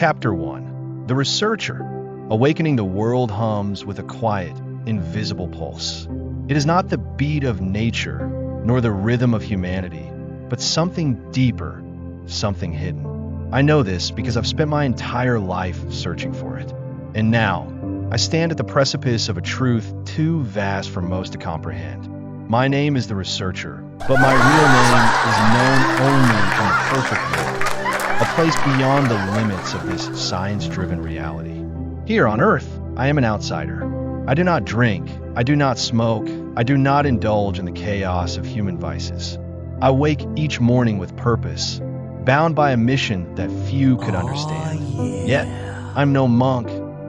Chapter 1. The Researcher. Awakening the world hums with a quiet, invisible pulse. It is not the beat of nature, nor the rhythm of humanity, but something deeper, something hidden. I know this because I've spent my entire life searching for it. And now, I stand at the precipice of a truth too vast for most to comprehend. My name is the Researcher, but my real name is known only in the perfect world, a place beyond the limits of this science-driven reality. Here on Earth, I am an outsider. I do not drink, I do not smoke, I do not indulge in the chaos of human vices. I wake each morning with purpose, bound by a mission that few could understand. Yet, I'm no monk,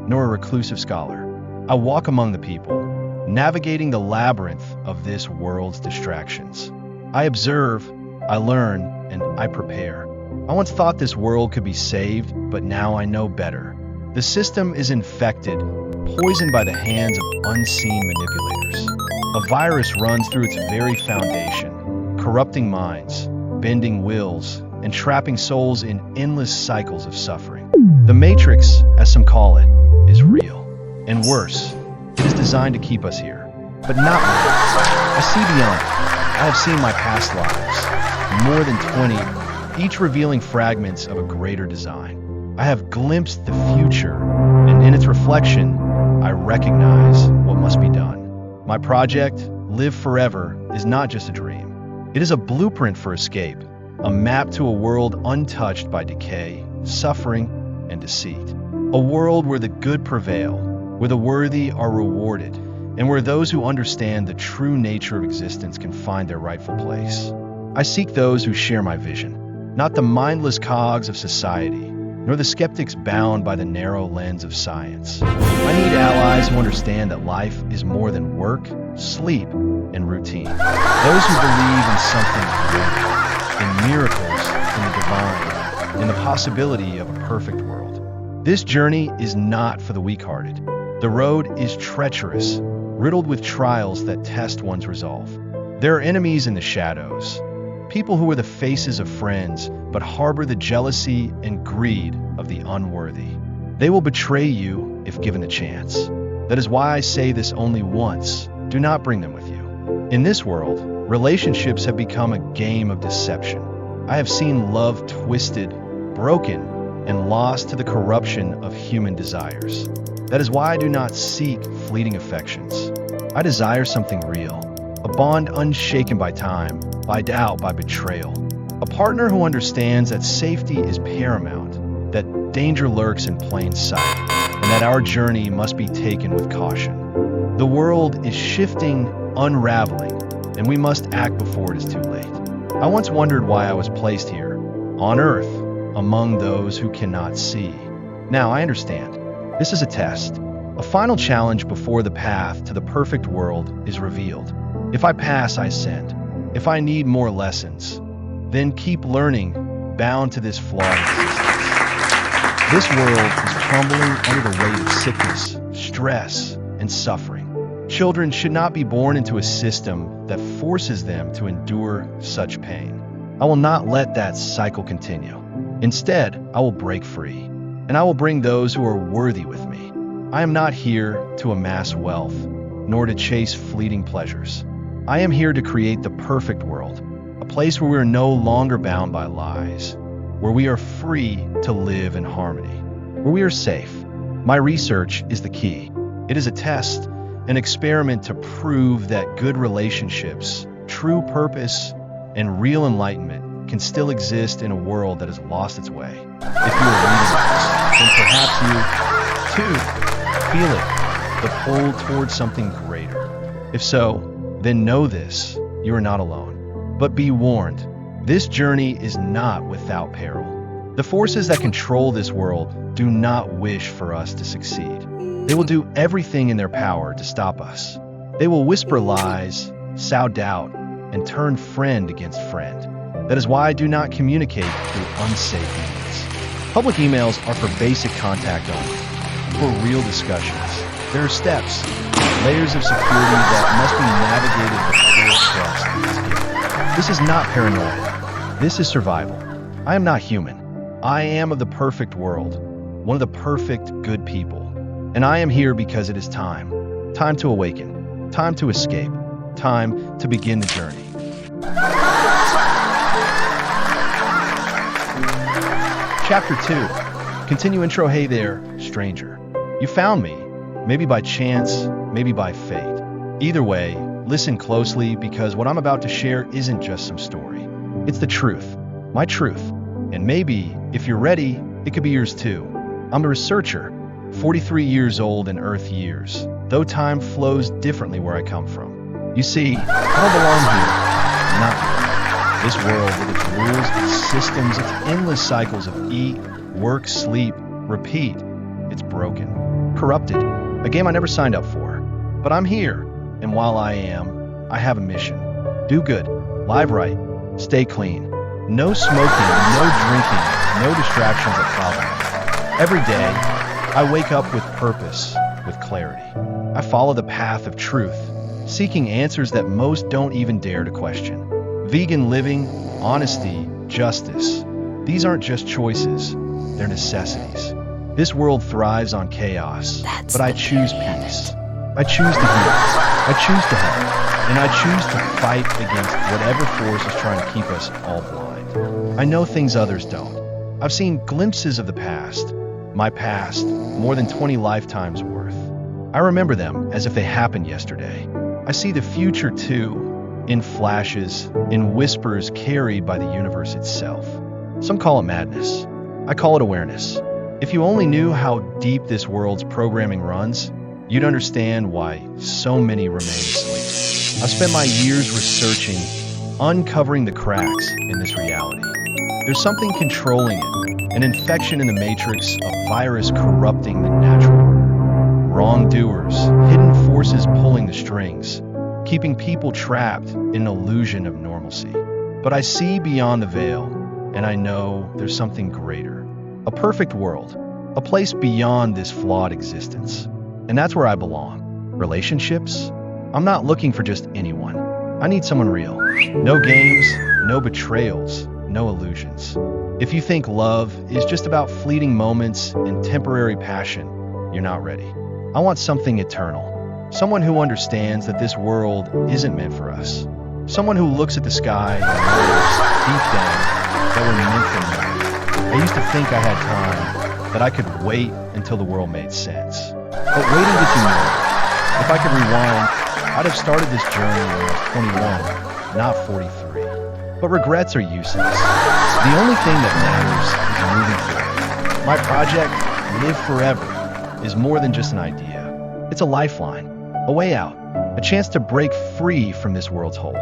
nor a reclusive scholar. I walk among the people, navigating the labyrinth of this world's distractions. I observe, I learn, and I prepare. I once thought this world could be saved, but now I know better. The system is infected, poisoned by the hands of unseen manipulators. A virus runs through its very foundation, corrupting minds, bending wills, and trapping souls in endless cycles of suffering. The Matrix, as some call it, is real. And worse, it is designed to keep us here. But not me. I see beyond it. I have seen my past lives, more than 20, each revealing fragments of a greater design. I have glimpsed the future, and in its reflection, I recognize what must be done. My project, Live Forever, is not just a dream. It is a blueprint for escape, a map to a world untouched by decay, suffering, and deceit. A world where the good prevail, where the worthy are rewarded, and where those who understand the true nature of existence can find their rightful place. I seek those who share my vision, not the mindless cogs of society, nor the skeptics bound by the narrow lens of science. I need allies who understand that life is more than work, sleep, and routine. Those who believe in something greater, in miracles, in the divine, in the possibility of a perfect world. This journey is not for the weak-hearted. The road is treacherous, riddled with trials that test one's resolve. There are enemies in the shadows, people who are the faces of friends, but harbor the jealousy and greed of the unworthy. They will betray you if given the chance. That is why I say this only once. Do not bring them with you. In this world, relationships have become a game of deception. I have seen love twisted, broken, and lost to the corruption of human desires. That is why I do not seek fleeting affections. I desire something real, a bond unshaken by time, by doubt, by betrayal. A partner who understands that safety is paramount, that danger lurks in plain sight, and that our journey must be taken with caution. The world is shifting, unraveling, and we must act before it is too late. I once wondered why I was placed here, on Earth, among those who cannot see. Now I understand. This is a test, a final challenge before the path to the perfect world is revealed. If I pass, I ascend. If I need more lessons, then keep learning, bound to this flawed existence. This world is crumbling under the weight of sickness, stress, and suffering. Children should not be born into a system that forces them to endure such pain. I will not let that cycle continue. Instead, I will break free, and I will bring those who are worthy with me. I am not here to amass wealth, nor to chase fleeting pleasures. I am here to create the perfect world, a place where we are no longer bound by lies, where we are free to live in harmony, where we are safe. My research is the key. It is a test, an experiment to prove that good relationships, true purpose, and real enlightenment can still exist in a world that has lost its way. If you are reading this, then perhaps you, too, feel it, the pull towards something greater. If so, then know this, you are not alone. But be warned, this journey is not without peril. The forces that control this world do not wish for us to succeed. They will do everything in their power to stop us. They will whisper lies, sow doubt, and turn friend against friend. That is why I do not communicate through unsafe means. Public emails are for basic contact only. For real discussions, there are steps, layers of security that must be navigated before trust is given. This is not paranoia. This is survival. I am not human. I am of the perfect world, one of the perfect good people. And I am here because it is time. Time to awaken. Time to escape. Time to begin the journey. Chapter 2. Continue intro. Hey there, stranger. You found me. Maybe by chance, maybe by fate. Either way, listen closely because what I'm about to share isn't just some story. It's the truth. My truth. And maybe, if you're ready, it could be yours too. I'm a researcher, 43 years old in Earth years, though time flows differently where I come from. You see, I don't belong here. Not here. This world with its rules, its systems, its endless cycles of eat, work, sleep, repeat. It's broken. Corrupted. A game I never signed up for. But I'm here. And while I am, I have a mission. Do good. Live right. Stay clean. No smoking, no drinking, no distractions that cloud me. Every day, I wake up with purpose, with clarity. I follow the path of truth, seeking answers that most don't even dare to question. Vegan living, honesty, justice. These aren't just choices, they're necessities. This world thrives on chaos, but I choose peace. I choose to heal. I choose to help. And I choose to fight against whatever force is trying to keep us all blind. I know things others don't. I've seen glimpses of the past. My past, more than 20 lifetimes worth. I remember them as if they happened yesterday. I see the future too, in flashes, in whispers carried by the universe itself. Some call it madness. I call it awareness. If you only knew how deep this world's programming runs, you'd understand why so many remain asleep. I've spent my years researching, uncovering the cracks in this reality. There's something controlling it, an infection in the matrix, a virus corrupting the natural order. Wrongdoers, hidden forces pulling the strings, keeping people trapped in an illusion of normalcy. But I see beyond the veil, and I know there's something greater. A perfect world, a place beyond this flawed existence. And that's where I belong. Relationships? I'm not looking for just anyone. I need someone real. No games, no betrayals, no illusions. If you think love is just about fleeting moments and temporary passion, you're not ready. I want something eternal. Someone who understands that this world isn't meant for us. Someone who looks at the sky and knows deep down that we're meant for more. I used to think I had time, that I could wait until the world made sense. But waiting gets you nowhere. If I could rewind, I'd have started this journey when I was 21, not 43. But regrets are useless. The only thing that matters is moving forward. My project, Live Forever, is more than just an idea. It's a lifeline, a way out, a chance to break free from this world's hold.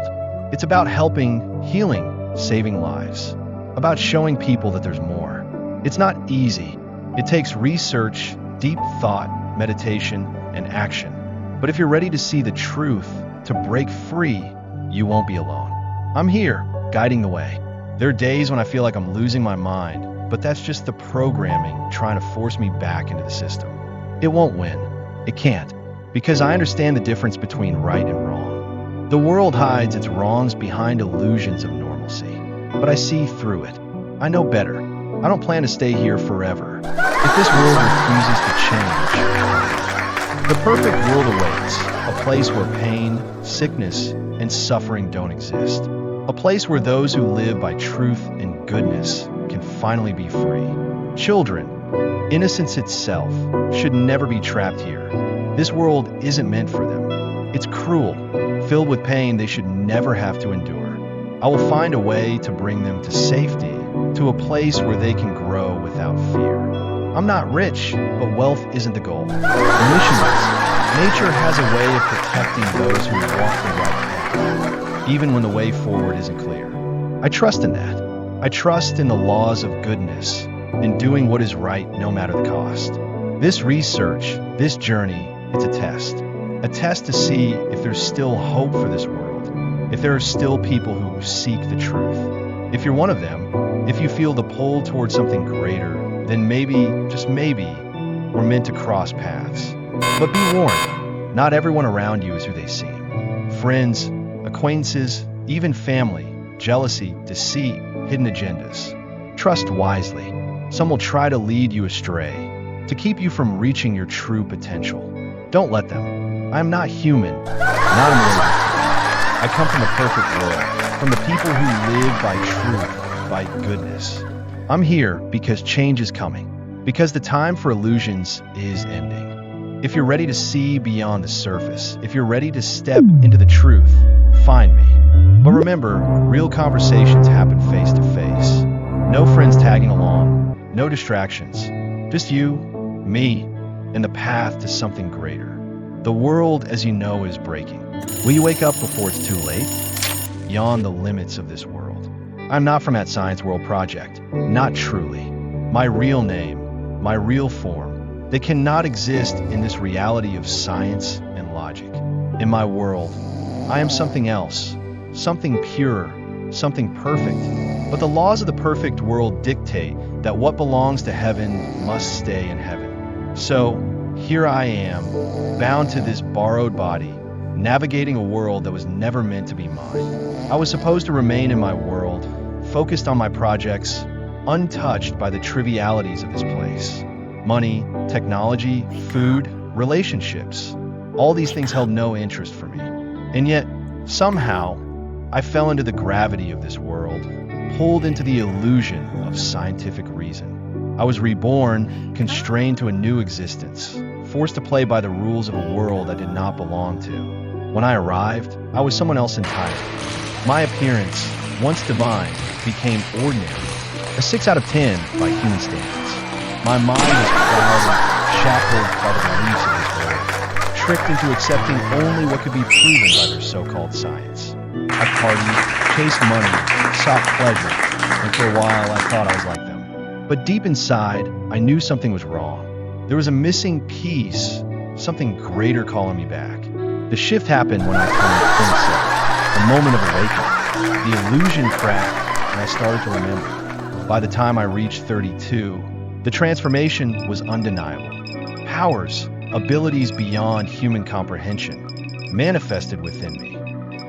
It's about helping, healing, saving lives. About showing people that there's more. It's not easy. It takes research, deep thought, meditation, and action. But if you're ready to see the truth, to break free, you won't be alone. I'm here, guiding the way. There are days when I feel like I'm losing my mind, but that's just the programming trying to force me back into the system. It won't win. It can't, because I understand the difference between right and wrong. The world hides its wrongs behind illusions of normalcy, but I see through it. I know better. I don't plan to stay here forever. If this world refuses to change, the perfect world awaits, a place where pain, sickness, and suffering don't exist. A place where those who live by truth and goodness can finally be free. Children, innocence itself, should never be trapped here. This world isn't meant for them. It's cruel, filled with pain they should never have to endure. I will find a way to bring them to safety, to a place where they can grow without fear. I'm not rich, but wealth isn't the goal. The mission is, nature has a way of protecting those who walk the right path, even when the way forward isn't clear. I trust in that. I trust in the laws of goodness, in doing what is right no matter the cost. This research, this journey, it's a test to see if there's still hope for this world, if there are still people who seek the truth. If you're one of them, if you feel the pull towards something greater, then maybe, just maybe, we're meant to cross paths. But be warned, not everyone around you is who they seem. Friends, acquaintances, even family, jealousy, deceit, hidden agendas. Trust wisely. Some will try to lead you astray, to keep you from reaching your true potential. Don't let them. I am not human, not a miracle. I come from a perfect world, from the people who live by truth, by goodness. I'm here because change is coming, because the time for illusions is ending. If you're ready to see beyond the surface, if you're ready to step into the truth, find me. But remember, real conversations happen face to face. No friends tagging along, no distractions. Just you, me, and the path to something greater. The world, as you know, is breaking. Will you wake up before it's too late? Beyond the limits of this world. I'm not from that Science World project. Not truly. My real name, my real form, they cannot exist in this reality of science and logic. In my world, I am something else, something pure, something perfect. But the laws of the perfect world dictate that what belongs to heaven must stay in heaven. So, here I am, bound to this borrowed body, navigating a world that was never meant to be mine. I was supposed to remain in my world, focused on my projects, untouched by the trivialities of this place. Money, technology, food, relationships. All these things held no interest for me. And yet, somehow, I fell into the gravity of this world, pulled into the illusion of scientific reason. I was reborn, constrained to a new existence, forced to play by the rules of a world I did not belong to. When I arrived, I was someone else entirely. My appearance, once divine, became ordinary, a 6 out of 10 by human standards. My mind was clouded, shackled by the beliefs of this world, tricked into accepting only what could be proven by their so-called science. I partied, chased money, sought pleasure, and for a while I thought I was like them. But deep inside, I knew something was wrong. There was a missing piece, something greater calling me back. The shift happened when I turned 27, a moment of awakening. The illusion cracked, and I started to remember. By the time I reached 32, the transformation was undeniable. Powers, abilities beyond human comprehension, manifested within me.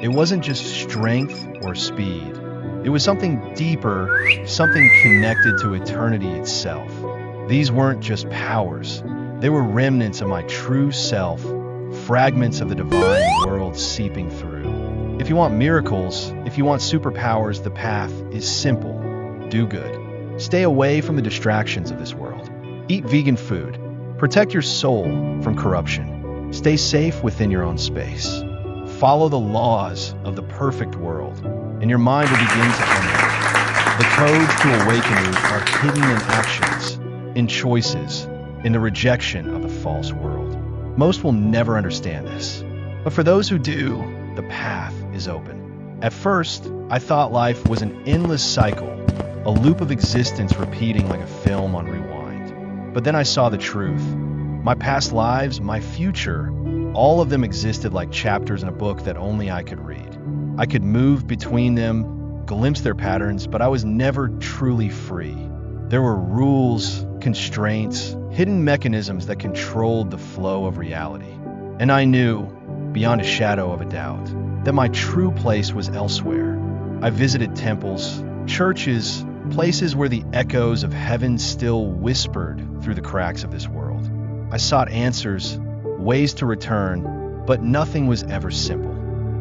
It wasn't just strength or speed. It was something deeper, something connected to eternity itself. These weren't just powers. They were remnants of my true self, fragments of the divine world seeping through. If you want miracles, if you want superpowers, the path is simple. Do good. Stay away from the distractions of this world. Eat vegan food. Protect your soul from corruption. Stay safe within your own space. Follow the laws of the perfect world, and your mind will begin to unearth. The codes to awakening are hidden in actions, in choices, in the rejection of the false world. Most will never understand this, but for those who do, the path is open. At first, I thought life was an endless cycle, a loop of existence repeating like a film on rewind. But then I saw the truth. My past lives, my future, all of them existed like chapters in a book that only I could read. I could move between them, glimpse their patterns, but I was never truly free. There were rules, constraints, hidden mechanisms that controlled the flow of reality. And I knew, beyond a shadow of a doubt, that my true place was elsewhere. I visited temples, churches, places where the echoes of heaven still whispered through the cracks of this world. I sought answers, ways to return, but nothing was ever simple.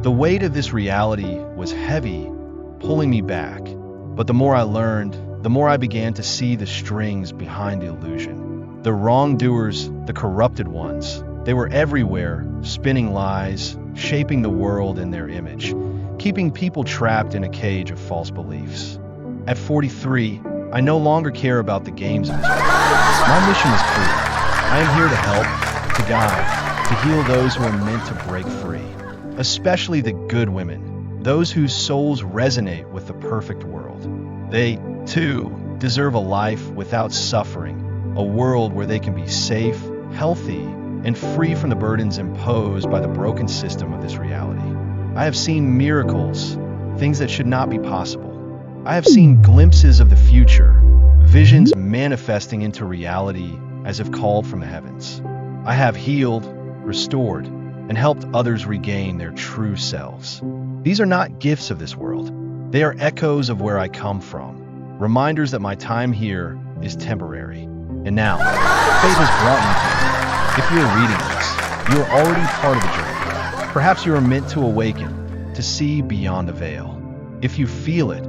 The weight of this reality was heavy, pulling me back. But the more I learned, the more I began to see the strings behind the illusion. The wrongdoers, the corrupted ones, they were everywhere, spinning lies, shaping the world in their image, keeping people trapped in a cage of false beliefs. At 43, I no longer care about the games of this world. My mission is clear. I am here to help, to guide, to heal those who are meant to break free, especially the good women, those whose souls resonate with the perfect world. They, too, deserve a life without suffering, a world where they can be safe, healthy, and free from the burdens imposed by the broken system of this reality. I have seen miracles, things that should not be possible. I have seen glimpses of the future, visions manifesting into reality as if called from the heavens. I have healed, restored, and helped others regain their true selves. These are not gifts of this world. They are echoes of where I come from, reminders that my time here is temporary. And now, fate has brought you here. If you are reading this, you are already part of the journey. Perhaps you are meant to awaken, to see beyond the veil. If you feel it,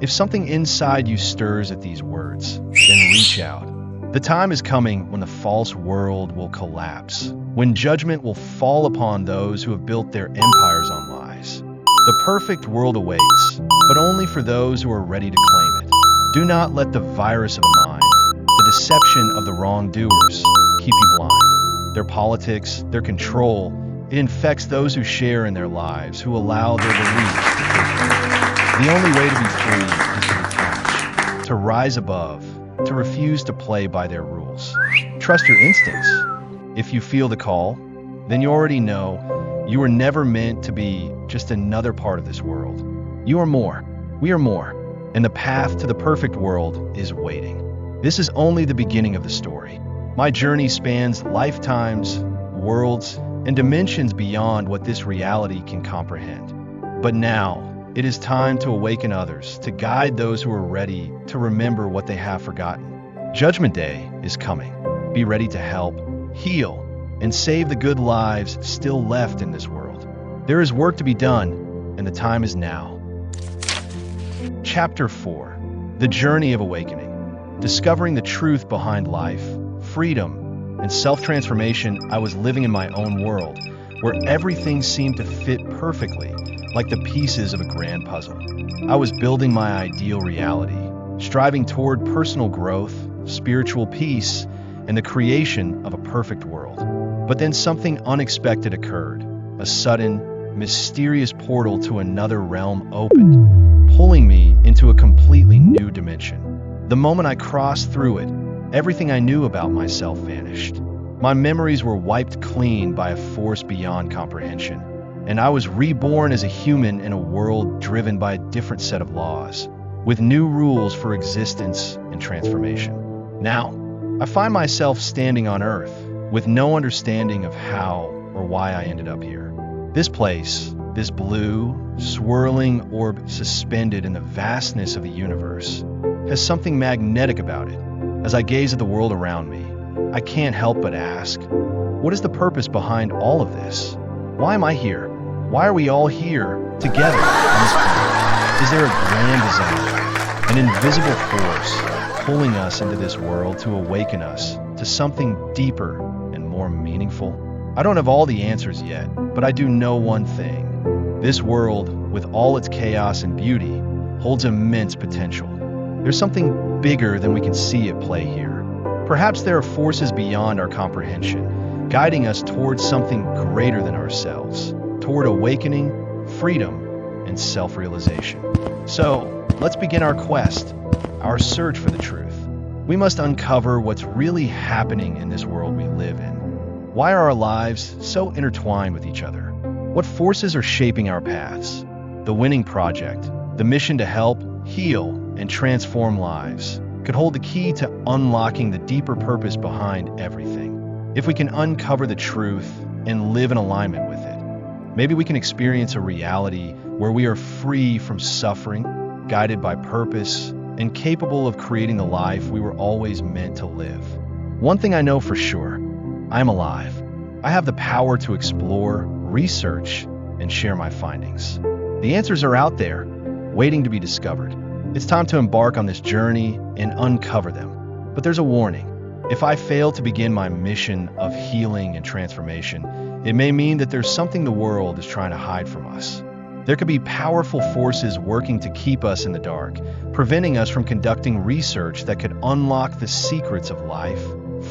if something inside you stirs at these words, then reach out. The time is coming when the false world will collapse, when judgment will fall upon those who have built their empires on lies. The perfect world awaits, but only for those who are ready to claim it. Do not let the virus of the mind, the deception of the wrongdoers, keep you blind. Their politics, their control, it infects those who share in their lives, who allow their beliefs to take over. The only way to be free is to detach, to rise above, to refuse to play by their rules. Trust your instincts. If you feel the call, then you already know you were never meant to be just another part of this world. You are more. We are more. And the path to the perfect world is waiting. This is only the beginning of the story. My journey spans lifetimes, worlds, and dimensions beyond what this reality can comprehend. But now, it is time to awaken others, to guide those who are ready to remember what they have forgotten. Judgment Day is coming. Be ready to help, heal, and save the good lives still left in this world. There is work to be done, and the time is now. Chapter 4. The Journey of Awakening. Discovering the truth behind life, freedom, and self-transformation. I was living in my own world, where everything seemed to fit perfectly, like the pieces of a grand puzzle. I was building my ideal reality, striving toward personal growth, spiritual peace, and the creation of a perfect world. But then something unexpected occurred. A sudden, mysterious portal to another realm opened, pulling me into a completely new dimension. The moment I crossed through it, everything I knew about myself vanished. My memories were wiped clean by a force beyond comprehension, and I was reborn as a human in a world driven by a different set of laws, with new rules for existence and transformation. Now, I find myself standing on Earth, with no understanding of how or why I ended up here. This place, this blue, swirling orb suspended in the vastness of the universe, has something magnetic about it. As I gaze at the world around me, I can't help but ask, what is the purpose behind all of this? Why am I here? Why are we all here, together, on this planet? Is there a grand design, an invisible force, pulling us into this world to awaken us to something deeper and more meaningful? I don't have all the answers yet, but I do know one thing. This world, with all its chaos and beauty, holds immense potential. There's something bigger than we can see at play here. Perhaps there are forces beyond our comprehension, guiding us towards something greater than ourselves, toward awakening, freedom, and self-realization. So, let's begin our quest, our search for the truth. We must uncover what's really happening in this world we live in. Why are our lives so intertwined with each other? What forces are shaping our paths? The Winning Project, the mission to help, heal, and transform lives, could hold the key to unlocking the deeper purpose behind everything. If we can uncover the truth and live in alignment with it, maybe we can experience a reality where we are free from suffering, guided by purpose, and capable of creating the life we were always meant to live. One thing I know for sure, I'm alive. I have the power to explore, research, and share my findings. The answers are out there, waiting to be discovered. It's time to embark on this journey and uncover them. But there's a warning. If I fail to begin my mission of healing and transformation, it may mean that there's something the world is trying to hide from us. There could be powerful forces working to keep us in the dark, preventing us from conducting research that could unlock the secrets of life,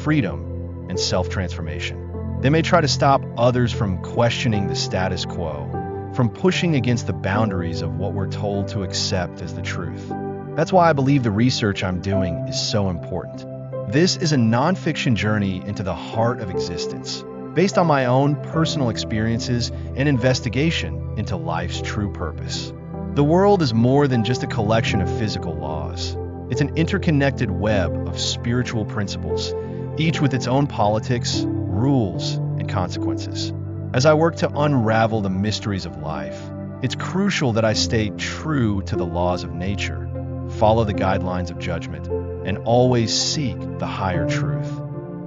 freedom, and self-transformation. They may try to stop others from questioning the status quo, from pushing against the boundaries of what we're told to accept as the truth. That's why I believe the research I'm doing is so important. This is a non-fiction journey into the heart of existence, based on my own personal experiences and investigation into life's true purpose. The world is more than just a collection of physical laws. It's an interconnected web of spiritual principles, each with its own politics, rules, and consequences. As I work to unravel the mysteries of life, it's crucial that I stay true to the laws of nature, follow the guidelines of judgment, and always seek the higher truth.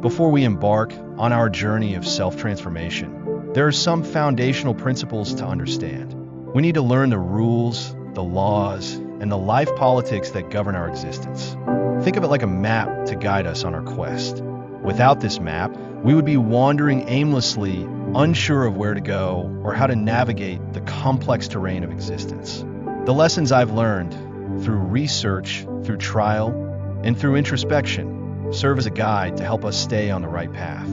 Before we embark on our journey of self-transformation, there are some foundational principles to understand. We need to learn the rules, the laws, and the life politics that govern our existence. Think of it like a map to guide us on our quest. Without this map, we would be wandering aimlessly, unsure of where to go or how to navigate the complex terrain of existence. The lessons I've learned through research, through trial, and through introspection serve as a guide to help us stay on the right path.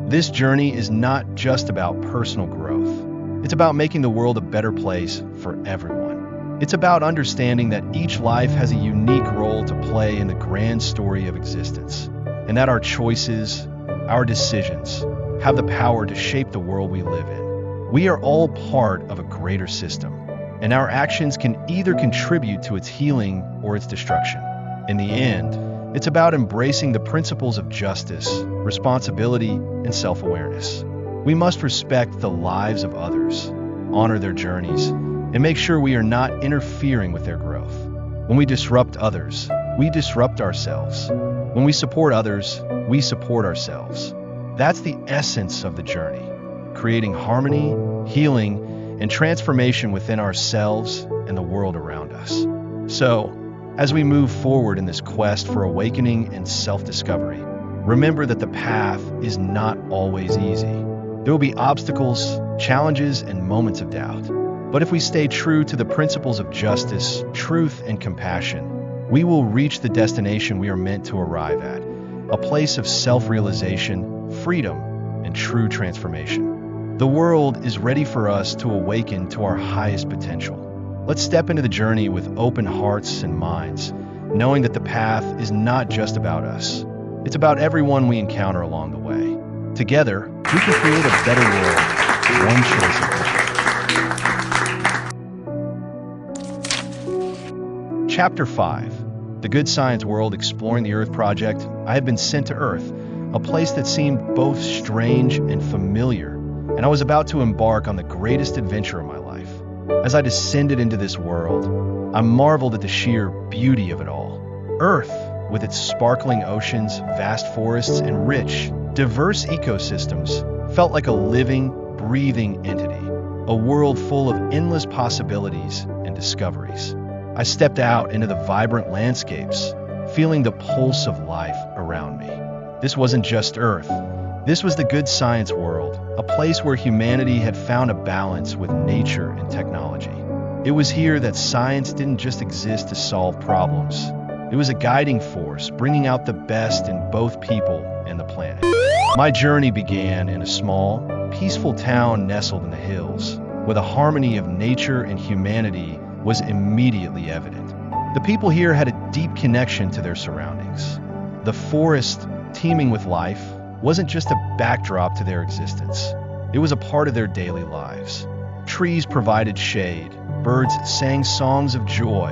This journey is not just about personal growth. It's about making the world a better place for everyone. It's about understanding that each life has a unique role to play in the grand story of existence, and that our choices, our decisions, have the power to shape the world we live in. We are all part of a greater system, and our actions can either contribute to its healing or its destruction. In the end, it's about embracing the principles of justice, responsibility, and self-awareness. We must respect the lives of others, honor their journeys, and make sure we are not interfering with their growth. When we disrupt others, we disrupt ourselves. When we support others, we support ourselves. That's the essence of the journey, creating harmony, healing, and transformation within ourselves and the world around us. So, as we move forward in this quest for awakening and self-discovery, remember that the path is not always easy. There will be obstacles, challenges, and moments of doubt. But if we stay true to the principles of justice, truth, and compassion, we will reach the destination we are meant to arrive at, a place of self-realization, freedom, and true transformation. The world is ready for us to awaken to our highest potential. Let's step into the journey with open hearts and minds, knowing that the path is not just about us. It's about everyone we encounter along the way. Together, we can create a better world, one choice at a time. Chapter 5. The Good Science World Exploring the Earth Project. I have been sent to Earth, a place that seemed both strange and familiar, and I was about to embark on the greatest adventure of my life. As I descended into this world, I marveled at the sheer beauty of it all. Earth, with its sparkling oceans, vast forests, and rich, diverse ecosystems, felt like a living, breathing entity, a world full of endless possibilities and discoveries. I stepped out into the vibrant landscapes, feeling the pulse of life around me. This wasn't just Earth. This was the Good Science World, a place where humanity had found a balance with nature and technology. It was here that science didn't just exist to solve problems. It was a guiding force, bringing out the best in both people and the planet. My journey began in a small, peaceful town nestled in the hills, where the harmony of nature and humanity was immediately evident. The people here had a deep connection to their surroundings. The forest, teeming with life, wasn't just a backdrop to their existence. It was a part of their daily lives. Trees provided shade, birds sang songs of joy,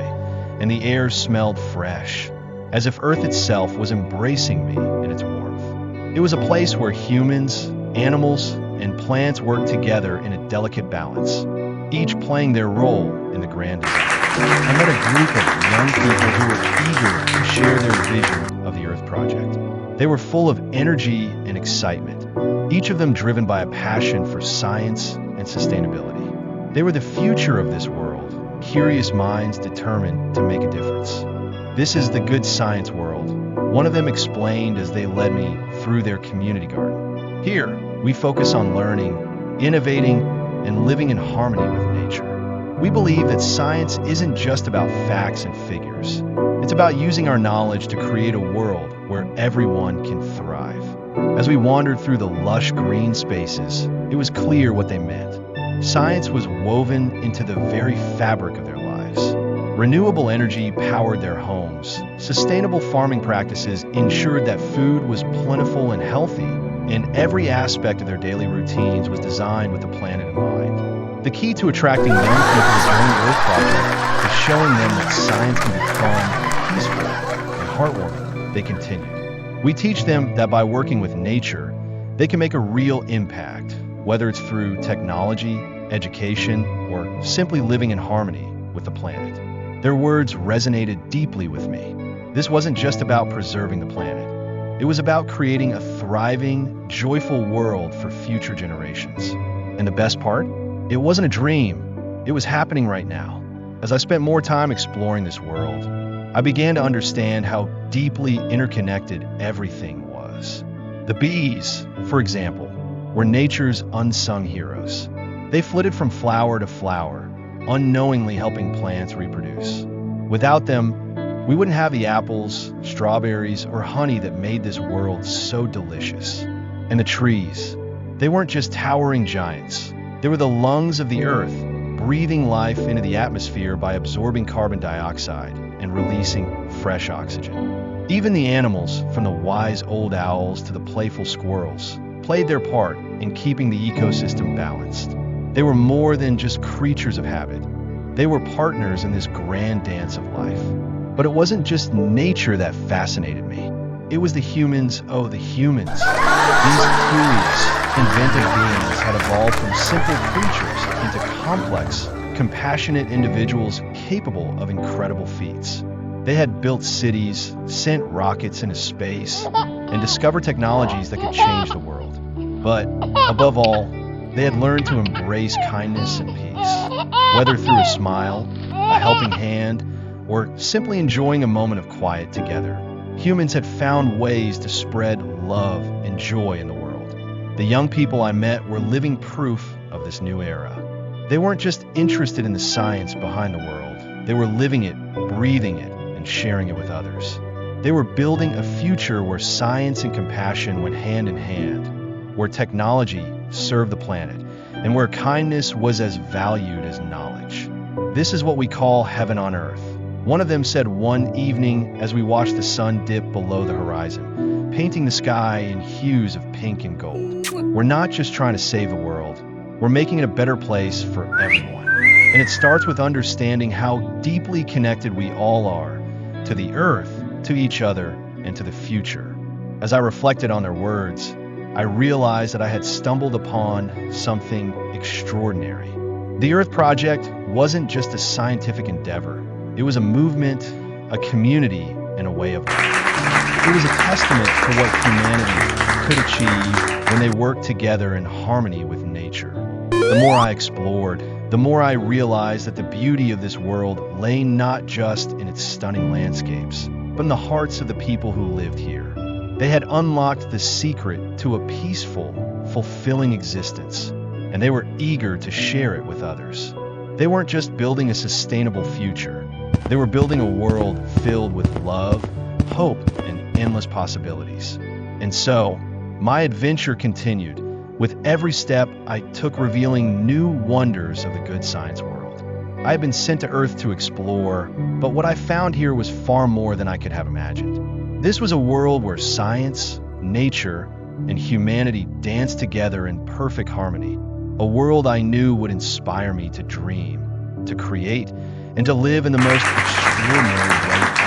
and the air smelled fresh, as if Earth itself was embracing me in its warmth. It was a place where humans, animals, and plants worked together in a delicate balance, each playing their role in the grand design. I met a group of young people who were eager to share their vision of the Earth Project. They were full of energy and excitement, each of them driven by a passion for science and sustainability. They were the future of this world, curious minds determined to make a difference. This is the Good Science World, one of them explained as they led me through their community garden. Here, we focus on learning, innovating, and living in harmony with nature. We believe that science isn't just about facts and figures. It's about using our knowledge to create a world where everyone can thrive. As we wandered through the lush green spaces, it was clear what they meant. Science was woven into the very fabric of their lives. Renewable energy powered their homes. Sustainable farming practices ensured that food was plentiful and healthy, and every aspect of their daily routines was designed with the planet in mind. The key to attracting young people to join the Earth Project is showing them that science can be fun, peaceful, and heartwarming. They continued. We teach them that by working with nature, they can make a real impact, whether it's through technology, education, or simply living in harmony with the planet. Their words resonated deeply with me. This wasn't just about preserving the planet. It was about creating a thriving, joyful world for future generations. And the best part? It wasn't a dream. It was happening right now. As I spent more time exploring this world, I began to understand how deeply interconnected everything was. The bees, for example, were nature's unsung heroes. They flitted from flower to flower, unknowingly helping plants reproduce. Without them, we wouldn't have the apples, strawberries, or honey that made this world so delicious. And the trees, they weren't just towering giants. They were the lungs of the earth, breathing life into the atmosphere by absorbing carbon dioxide and releasing fresh oxygen. Even the animals, from the wise old owls to the playful squirrels, played their part in keeping the ecosystem balanced. They were more than just creatures of habit. They were partners in this grand dance of life. But it wasn't just nature that fascinated me. It was the humans, the humans. These curious, inventive beings had evolved from simple creatures into complex, compassionate individuals capable of incredible feats. They had built cities, sent rockets into space, and discovered technologies that could change the world. But, above all, they had learned to embrace kindness and peace, whether through a smile, a helping hand, or simply enjoying a moment of quiet together. Humans had found ways to spread love and joy in the world. The young people I met were living proof of this new era. They weren't just interested in the science behind the world. They were living it, breathing it, and sharing it with others. They were building a future where science and compassion went hand in hand, where technology served the planet, and where kindness was as valued as knowledge. This is what we call heaven on earth. One of them said one evening as we watched the sun dip below the horizon, painting the sky in hues of pink and gold. We're not just trying to save the world, we're making it a better place for everyone. And it starts with understanding how deeply connected we all are to the earth, to each other, and to the future. As I reflected on their words, I realized that I had stumbled upon something extraordinary. The Earth Project wasn't just a scientific endeavor. It was a movement, a community, and a way of life. It was a testament to what humanity could achieve when they worked together in harmony with nature. The more I explored, the more I realized that the beauty of this world lay not just in its stunning landscapes, but in the hearts of the people who lived here. They had unlocked the secret to a peaceful, fulfilling existence, and they were eager to share it with others. They weren't just building a sustainable future. They were building a world filled with love, hope, and endless possibilities. And so, my adventure continued. With every step I took revealing new wonders of the good science world. I had been sent to Earth to explore, but what I found here was far more than I could have imagined. This was a world where science, nature, and humanity danced together in perfect harmony. A world I knew would inspire me to dream, to create, and to live in the most extraordinary way